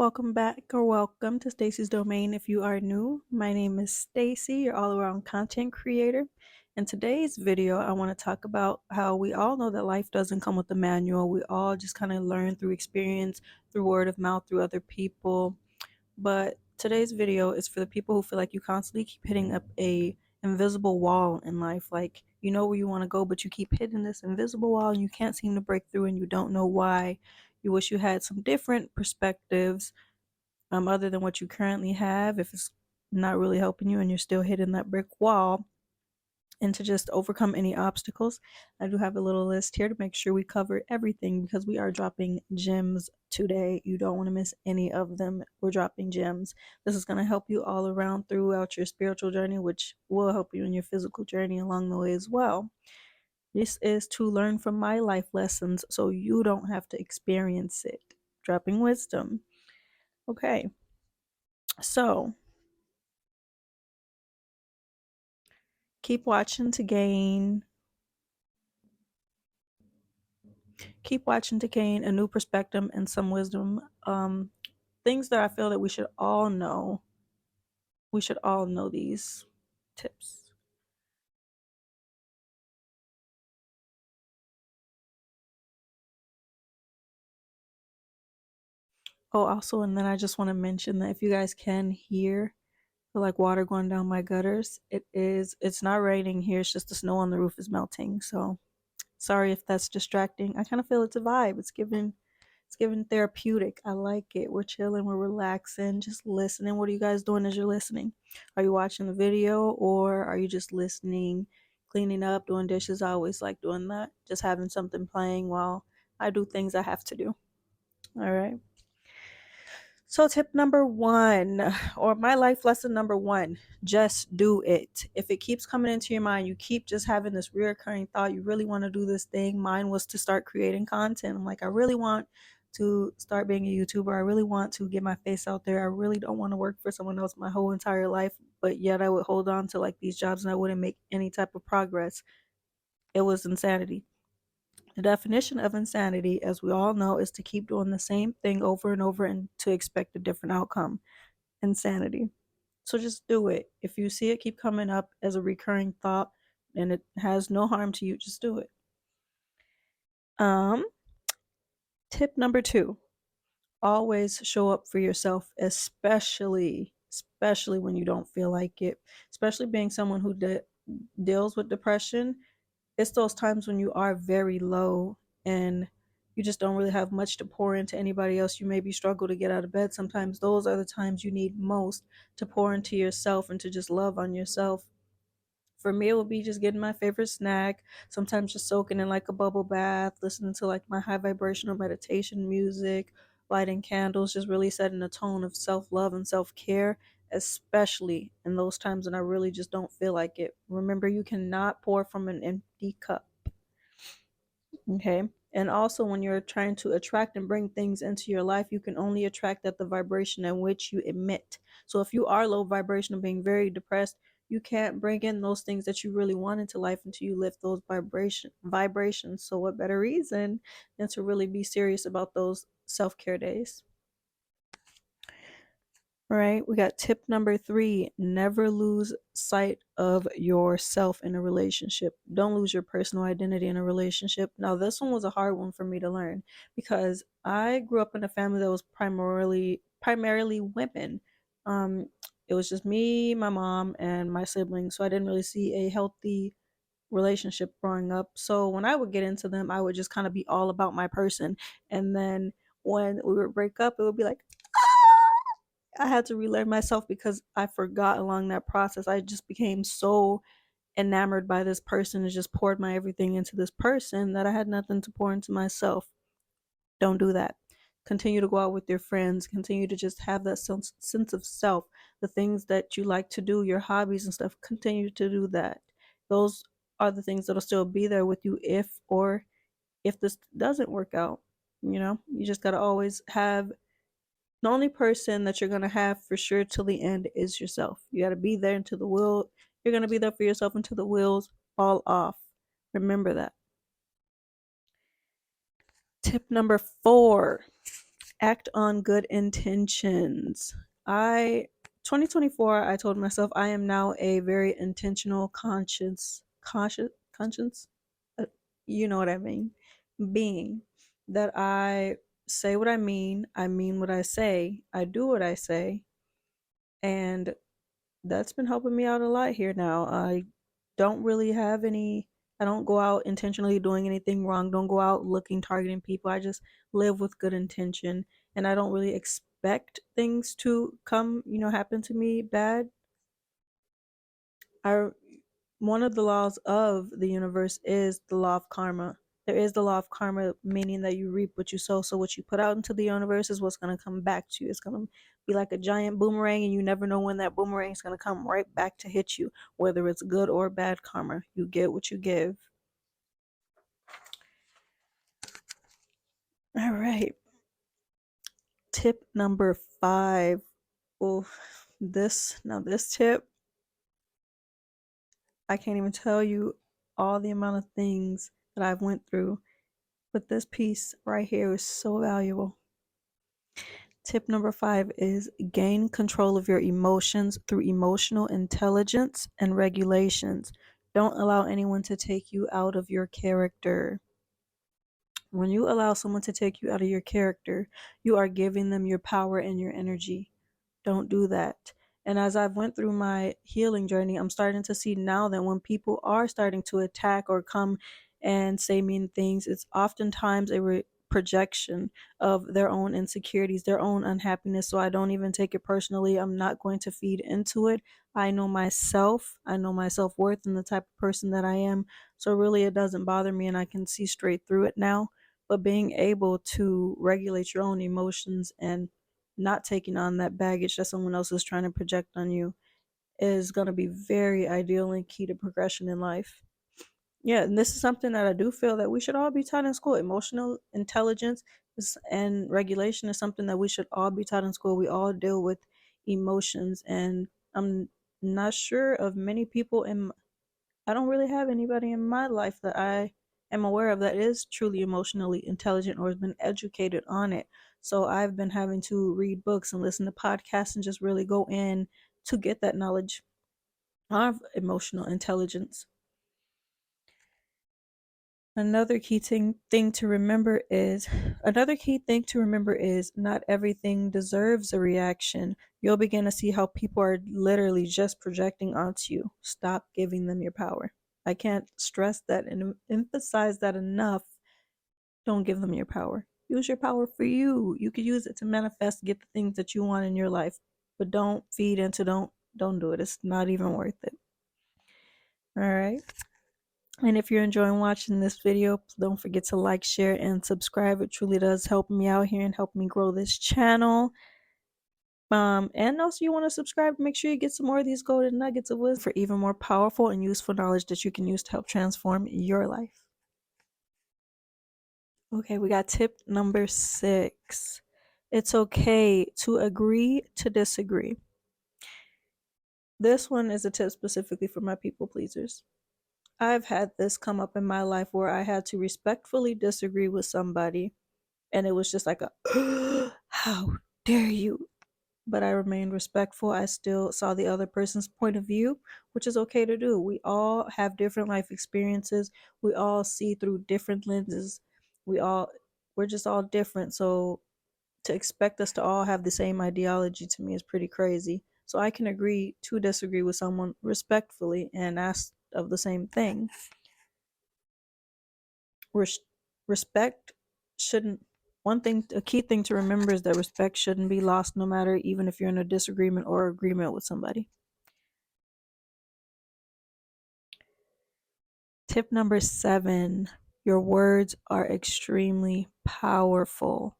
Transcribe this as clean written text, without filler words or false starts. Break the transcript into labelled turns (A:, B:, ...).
A: Welcome back or welcome to Stacy's Domain. If you are new, my name is Stacy, your all-around content creator. In today's video, I want to talk about how we all know that life doesn't come with a manual. We all just kind of learn through experience, through word of mouth, through other people. But today's video is for the people who feel like you constantly keep hitting up a invisible wall in life. Like you know where you want to go, but you keep hitting this invisible wall and you can't seem to break through and you don't know why. You wish you had some different perspectives other than what you currently have, if it's not really helping you and you're still hitting that brick wall. And to just overcome any obstacles, I do have a little list here to make sure we cover everything because we are dropping gems today. You don't want to miss any of them. We're dropping gems. This is going to help you all around throughout your spiritual journey, which will help you in your physical journey along the way as well. This is to learn from my life lessons so you don't have to experience it. Dropping wisdom. Okay, so keep watching to gain a new perspective and some wisdom. Things that I feel that we should all know. We should all know these tips. Oh, also, and then I just want to mention that if you guys can hear like water going down my gutters, it's not raining here, it's just the snow on the roof is melting. So sorry if that's distracting. I kind of feel it's a vibe. It's giving therapeutic. I like it. We're chilling, we're relaxing, just listening. What are you guys doing as you're listening? Are you watching the video or are you just listening, cleaning up, doing dishes? I always like doing that. Just having something playing while I do things I have to do. All right. So, tip number one, or my life lesson number one, just do it. If it keeps coming into your mind, you keep just having this reoccurring thought, you really want to do this thing. Mine was to start creating content. I'm like, I really want to start being a YouTuber. I really want to get my face out there. I really don't want to work for someone else my whole entire life, but yet I would hold on to like these jobs and I wouldn't make any type of progress. It was insanity. The definition of insanity, as we all know, is to keep doing the same thing over and over and to expect a different outcome. Insanity. So just do it. If you see it keep coming up as a recurring thought and it has no harm to you, just do it. Um, Tip number two, always show up for yourself, especially when you don't feel like it. Especially being someone who deals with depression, it's those times when you are very low and you just don't really have much to pour into anybody else. You maybe struggle to get out of bed. Sometimes those are the times you need most to pour into yourself and to just love on yourself. For me, it would be just getting my favorite snack, sometimes just soaking in like a bubble bath, listening to like my high vibrational meditation music, lighting candles, just really setting a tone of self love and self care, especially in those times when I really just don't feel like it. Remember, you cannot pour from an empty cup. Okay. And also, when you're trying to attract and bring things into your life, you can only attract at the vibration in which you emit. So, if you are low vibrational, being very depressed, you can't bring in those things that you really want into life until you lift those vibrations. So, what better reason than to really be serious about those self care days? All right, we got tip number three, never lose sight of yourself in a relationship. Don't lose your personal identity in a relationship. Now, this one was a hard one for me to learn because I grew up in a family that was primarily women. Um, it was just me, my mom, and my siblings, so I didn't really see a healthy relationship growing up. So when I would get into them, I would just kind of be all about my person, and then when we would break up, it would be like, I had to relearn myself because I forgot along that process. I just became so enamored by this person and just poured my everything into this person that I had nothing to pour into myself. Don't do that. Continue to go out with your friends. Continue to just have that sense of self. The things that you like to do, your hobbies and stuff, continue to do that. Those are the things that'll still be there with you if this doesn't work out. You just got to always have the only person that you're going to have for sure till the end is yourself. You got to be there until the wheel, you're going to be there for yourself until the wheels fall off. Remember that. Tip number four, Act on good intentions. 2024, I told myself I am now a very intentional, conscience, uh, you know what I mean, being. That I say what I mean what I say, I do what I say, and that's been helping me out a lot here now. Don't really have any, I don't go out intentionally doing anything wrong, don't go out looking, targeting people. I just live with good intention, and I don't really expect things to come, happen to me bad. I One of the laws of the universe is the law of karma. There is the law of karma, meaning that you reap what you sow. So what you put out into the universe is what's going to come back to you. It's going to be like a giant boomerang, and you never know when that boomerang is going to come right back to hit you, whether it's good or bad karma. You get what you give. All right. Tip number 5. Oh, this tip, I can't even tell you all the amount of things that I've went through, but this piece right here is so valuable. Tip number 5 is gain control of your emotions through emotional intelligence and regulations. Don't allow anyone to take you out of your character. When you allow someone to take you out of your character, you are giving them your power and your energy. Don't do that. And as I've went through my healing journey, I'm starting to see now that when people are starting to attack or come and say mean things, it's oftentimes a projection of their own insecurities, their own unhappiness. So I don't even take it personally. I'm not going to feed into it. I know myself. I know my self-worth and the type of person that I am. So really it doesn't bother me, and I can see straight through it now. But being able to regulate your own emotions and not taking on that baggage that someone else is trying to project on you is going to be very ideal and key to progression in life. Yeah, and this is something that I do feel that we should all be taught in school. Emotional intelligence and regulation is something that we should all be taught in school. We all deal with emotions, and I'm not sure of many people in, I don't really have anybody in my life that I am aware of that is truly emotionally intelligent or has been educated on it. So I've been having to read books and listen to podcasts and just really go in to get that knowledge of emotional intelligence. Another key thing to remember is not everything deserves a reaction. You'll begin to see how people are literally just projecting onto you. Stop giving them your power. I can't stress that and emphasize that enough. Don't give them your power. Use your power for you. You could use it to manifest, get the things that you want in your life. But don't feed into, don't do it. It's not even worth it. All right. And if you're enjoying watching this video, don't forget to like, share, and subscribe. It truly does help me out here and help me grow this channel. And also you want to subscribe, make sure you get some more of these golden nuggets of wisdom for even more powerful and useful knowledge that you can use to help transform your life. Okay, we got tip number 6. It's okay to agree to disagree. This one is a tip specifically for my people pleasers. I've had this come up in my life where I had to respectfully disagree with somebody, and it was just like a how dare you, but I remained respectful. I still saw the other person's point of view, which is okay to do. We all have different life experiences. We all see through different lenses. We're just all different. So to expect us to all have the same ideology to me is pretty crazy. So I can agree to disagree with someone respectfully and ask of the same thing. Respect shouldn't, a key thing to remember is that respect shouldn't be lost no matter, even if you're in a disagreement or agreement with somebody. Tip number 7, your words are extremely powerful.